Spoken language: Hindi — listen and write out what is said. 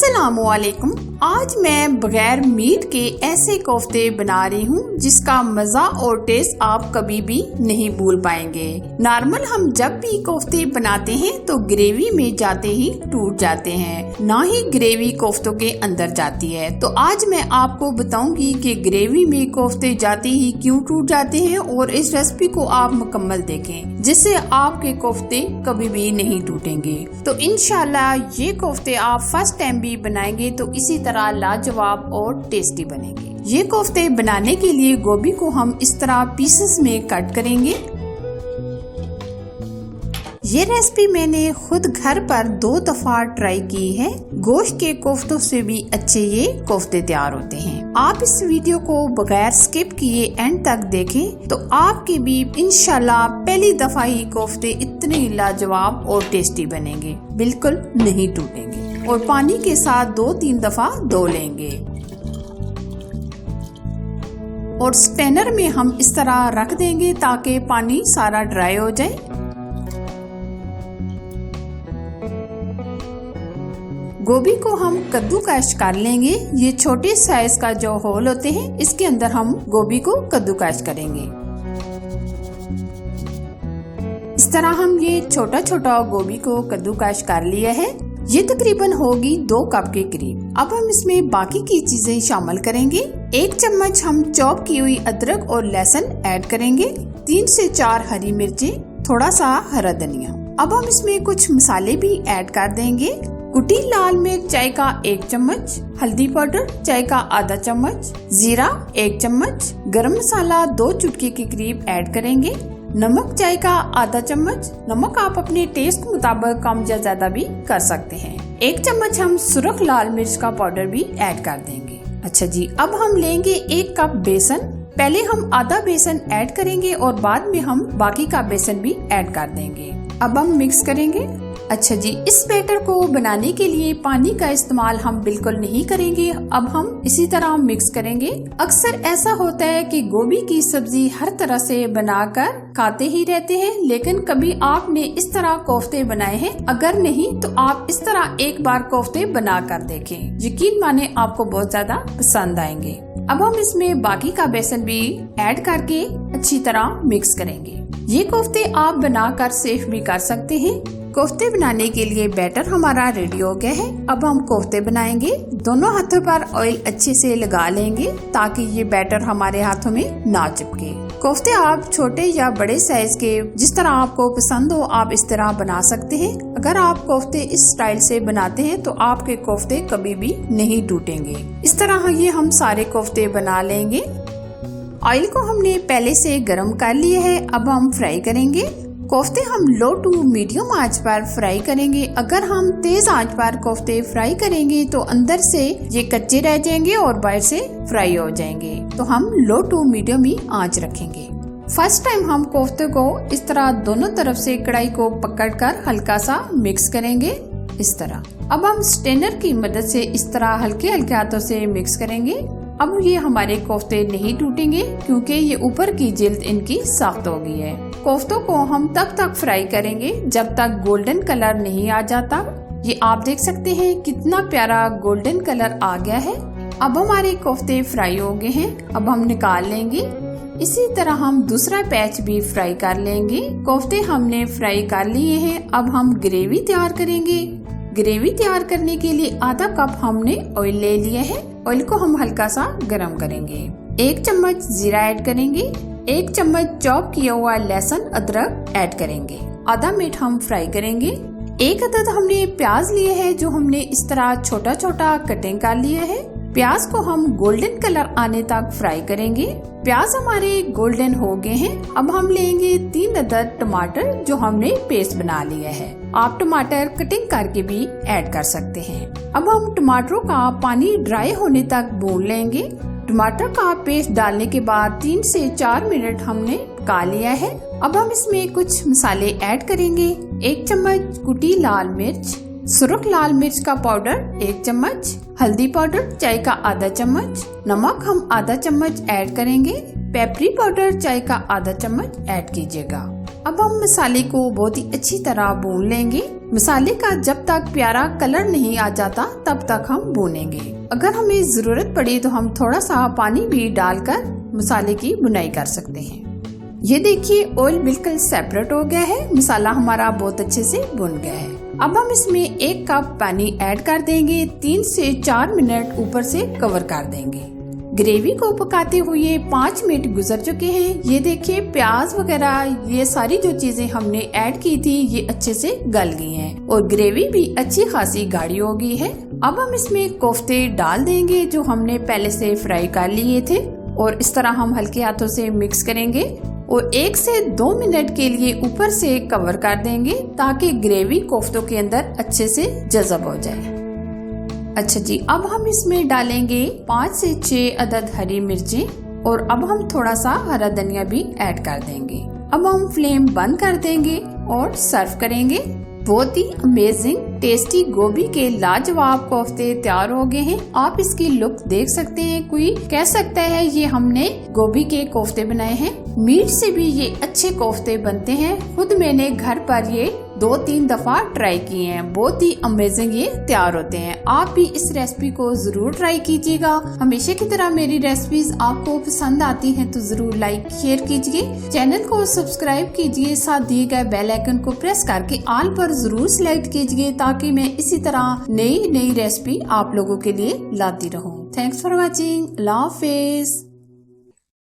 अस्सलामुअलैकुम। आज मैं बगैर मीट के ऐसे कोफ्ते बना रही हूँ जिसका मजा और टेस्ट आप कभी भी नहीं भूल पाएंगे। नॉर्मल हम जब भी कोफ्ते बनाते हैं तो ग्रेवी में जाते ही टूट जाते हैं, ना ही ग्रेवी कोफ्तों के अंदर जाती है। तो आज मैं आपको बताऊंगी कि ग्रेवी में कोफ्ते जाते ही क्यों टूट जाते हैं और इस रेसिपी को आप मुकम्मल देखें जिससे आपके कोफ्ते कभी भी नहीं टूटेंगे। तो इंशाल्लाह ये कोफ्ते आप फर्स्ट टाइम भी बनाएंगे तो इसी तरह लाजवाब और टेस्टी बनेंगे। ये कोफ्ते बनाने के लिए गोभी को हम इस तरह पीसेस में कट करेंगे। ये रेसिपी मैंने खुद घर पर 2 दफा ट्राई की है। गोश्त के कोफ्तों से भी अच्छे ये कोफ्ते तैयार होते हैं। आप इस वीडियो को बगैर स्किप किए एंड तक देखें तो आपके भी इंशाल्लाह पहली दफा ही कोफ्ते इतने लाजवाब और टेस्टी बनेंगे, बिल्कुल नहीं टूटेंगे। और पानी के साथ 2-3 दफा धो लेंगे और स्ट्रेनर में हम इस तरह रख देंगे ताकि पानी सारा ड्राई हो जाए। गोभी को हम कद्दूकस कर लेंगे। ये छोटे साइज का जो होल होते हैं इसके अंदर हम गोभी को कद्दूकस करेंगे। इस तरह हम ये छोटा छोटा गोभी को कद्दूकस कर लिया है। ये तकरीबन होगी 2 कप के करीब। अब हम इसमें बाकी की चीजें शामिल करेंगे। 1 चम्मच हम चॉप की हुई अदरक और लहसुन ऐड करेंगे। 3 से 4 हरी मिर्चें, थोड़ा सा हरा धनिया। अब हम इसमें कुछ मसाले भी ऐड कर देंगे। कुटी लाल मिर्च चाय का 1 चम्मच, हल्दी पाउडर चाय का आधा चम्मच, जीरा 1 चम्मच, गरम मसाला 2 चुटकी के करीब ऐड करेंगे। नमक चाय का आधा चम्मच। नमक आप अपने टेस्ट के मुताबिक कम या ज्यादा भी कर सकते हैं। 1 चम्मच हम सुरख लाल मिर्च का पाउडर भी ऐड कर देंगे। अच्छा जी, अब हम लेंगे 1 कप बेसन। पहले हम आधा बेसन ऐड करेंगे और बाद में हम बाकी का बेसन भी ऐड कर देंगे। अब हम मिक्स करेंगे। अच्छा जी, इस बैटर को बनाने के लिए पानी का इस्तेमाल हम बिल्कुल नहीं करेंगे। अब हम इसी तरह मिक्स करेंगे। अक्सर ऐसा होता है कि गोभी की सब्जी हर तरह से बनाकर खाते ही रहते हैं, लेकिन कभी आपने इस तरह कोफ्ते बनाए हैं? अगर नहीं तो आप इस तरह एक बार कोफ्ते बना कर देखें, यकीन माने आपको बहुत ज्यादा पसंद आएंगे। अब हम इसमें बाकी का बेसन भी ऐड करके अच्छी तरह मिक्स करेंगे। ये कोफ्ते आप बनाकर सेव भी कर सकते हैं। कोफ्ते बनाने के लिए बैटर हमारा रेडी हो गया है। अब हम कोफ्ते बनाएंगे। दोनों हाथों पर ऑयल अच्छे से लगा लेंगे ताकि ये बैटर हमारे हाथों में ना चिपके। कोफ्ते आप छोटे या बड़े साइज के जिस तरह आपको पसंद हो आप इस तरह बना सकते हैं। अगर आप कोफ्ते इस स्टाइल से बनाते हैं तो आपके कोफ्ते कभी भी नहीं टूटेंगे। इस तरह ये हम सारे कोफ्ते बना लेंगे। ऑयल को हमने पहले से गर्म कर लिया है। अब हम फ्राई करेंगे। कोफ्ते हम लो टू मीडियम आंच पर फ्राई करेंगे। अगर हम तेज आंच पर कोफ्ते फ्राई करेंगे तो अंदर से ये कच्चे रह जाएंगे और बाहर से फ्राई हो जाएंगे। तो हम लो टू मीडियम ही आंच रखेंगे। फर्स्ट टाइम हम कोफ्ते को इस तरह दोनों तरफ से कढ़ाई को पकड़कर हल्का सा मिक्स करेंगे इस तरह। अब हम स्ट्रेनर की मदद से इस तरह हल्के हल्के हाथों से मिक्स करेंगे। अब ये हमारे कोफ्ते नहीं टूटेंगे क्योंकि ये ऊपर की जिल्द इनकी सख्त हो गई है। कोफ्तों को हम तब तक फ्राई करेंगे जब तक गोल्डन कलर नहीं आ जाता। ये आप देख सकते हैं कितना प्यारा गोल्डन कलर आ गया है। अब हमारे कोफ्ते फ्राई हो गए हैं। अब हम निकाल लेंगे। इसी तरह हम दूसरा पैच भी फ्राई कर लेंगे। कोफ्ते हमने फ्राई कर लिए हैं। अब हम ग्रेवी तैयार करेंगे। ग्रेवी तैयार करने के लिए आधा कप हमने ऑयल ले लिया है। ऑयल को हम हल्का सा गरम करेंगे। 1 चम्मच जीरा ऐड करेंगे। 1 चम्मच चॉप किया हुआ लहसुन अदरक ऐड करेंगे। आधा मिनट हम फ्राई करेंगे। 1 अदद हमने प्याज लिए है जो हमने इस तरह छोटा छोटा कटिंग कर लिया है। प्याज को हम गोल्डन कलर आने तक फ्राई करेंगे। प्याज हमारे गोल्डन हो गए हैं। अब हम लेंगे 3 अदद टमाटर जो हमने पेस्ट बना लिया है। आप टमाटर कटिंग करके भी ऐड कर सकते हैं। अब हम टमाटरों का पानी ड्राई होने तक भून लेंगे। टमाटर का पेस्ट डालने के बाद 3 से 4 मिनट हमने पका लिया है। अब हम इसमें कुछ मसाले ऐड करेंगे। 1 चम्मच कुटी लाल मिर्च, सुरख लाल मिर्च का पाउडर 1 चम्मच, हल्दी पाउडर चाय का आधा चम्मच, नमक हम आधा चम्मच ऐड करेंगे। पेपरी पाउडर चाय का आधा चम्मच ऐड कीजिएगा। अब हम मसाले को बहुत ही अच्छी तरह भून लेंगे। मसाले का जब तक प्यारा कलर नहीं आ जाता तब तक हम भूनेंगे। अगर हमें जरूरत पड़ी तो हम थोड़ा सा पानी भी डालकर मसाले की बुनाई कर सकते हैं। ये देखिए ऑयल बिल्कुल सेपरेट हो गया है, मसाला हमारा बहुत अच्छे से भुन गया है। अब हम इसमें 1 कप पानी ऐड कर देंगे। 3 से 4 मिनट ऊपर से कवर कर देंगे। ग्रेवी को पकाते हुए 5 मिनट गुजर चुके हैं। ये देखिए प्याज वगैरह ये सारी जो चीजें हमने ऐड की थी ये अच्छे से गल गई हैं और ग्रेवी भी अच्छी खासी गाढ़ी हो गई है। अब हम इसमें कोफ्ते डाल देंगे जो हमने पहले से फ्राई कर लिए थे और इस तरह हम हल्के हाथों से मिक्स करेंगे और 1 से 2 मिनट के लिए ऊपर से कवर कर देंगे ताकि ग्रेवी कोफ्तों के अंदर अच्छे से जज़ब हो जाए। अच्छा जी, अब हम इसमें डालेंगे 5 से 6 अदद हरी मिर्चें और अब हम थोड़ा सा हरा धनिया भी ऐड कर देंगे। अब हम फ्लेम बंद कर देंगे और सर्व करेंगे। बहुत ही अमेजिंग टेस्टी गोभी के लाजवाब कोफ्ते तैयार हो गए हैं। आप इसकी लुक देख सकते हैं, कोई कह सकता है ये हमने गोभी के कोफ्ते बनाए हैं। मीट से भी ये अच्छे कोफ्ते बनते हैं। खुद मैंने घर पर ये 2-3 दफा ट्राई किए हैं। बहुत ही अमेजिंग ये तैयार होते हैं। आप भी इस रेसिपी को जरूर ट्राई कीजिएगा। हमेशा की तरह मेरी रेसिपीज आपको पसंद आती हैं तो जरूर लाइक शेयर कीजिए, चैनल को सब्सक्राइब कीजिए, साथ दिए गए बेल आइकन को प्रेस करके ऑल पर जरूर सिलेक्ट कीजिए ताकि मैं इसी तरह नई रेसिपी आप लोगों के लिए लाती रहूं। Thanks for watching. Allah Hafiz.